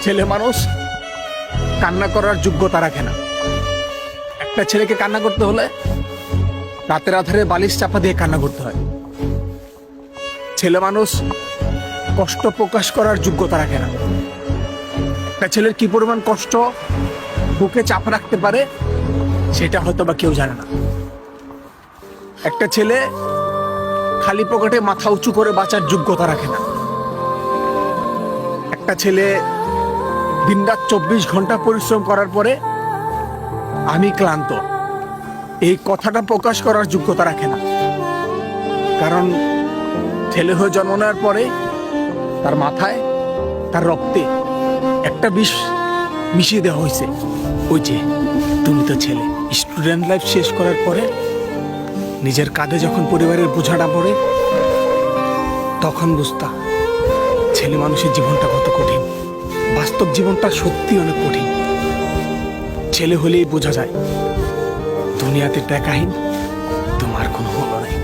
ছেলে মানুষ কান্না করার যোগ্যতা রাখে না। একটা ছেলেকে কান্না করতে হলে রাতের আধারে বালিশ চাপা দিয়ে কান্না করতে হয়। ছেলে মানুষ কষ্ট প্রকাশ করার যোগ্যতা রাখে না। একটা ছেলের কি পরিমাণ কষ্ট বুকে চাপা রাখতে পারে সেটা হয়তো বা কেউ জানে না। একটা ছেলে খালি পকেটে মাথা উঁচু করে বাঁচার যোগ্যতা রাখে না। একটা ছেলে দিনরাত 24 ঘন্টা পরিশ্রম করার পরে আমি ক্লান্ত এই কথাটা প্রকাশ করার যোগ্যতা রাখে না। কারণ ছেলে হয়ে জন্ম নেওয়ার পরে তার মাথায় তার রক্তে একটা বিষ মিশিয়ে দেওয়া হয়েছে, ওই যে তুমি তো ছেলে। স্টুডেন্ট লাইফ শেষ করার পরে নিজের কাঁধে যখন পরিবারের বোঝাটা পড়ে তখন বুঝতা ছেলে মানুষের জীবনটা কত কঠিন। বাস্তব জীবনটা সত্যি অনেক কঠিন। ছেলে হলেই বোঝা যায় দুনিয়াতে টাকাহীন তোমার কোনো মূল্য নেই।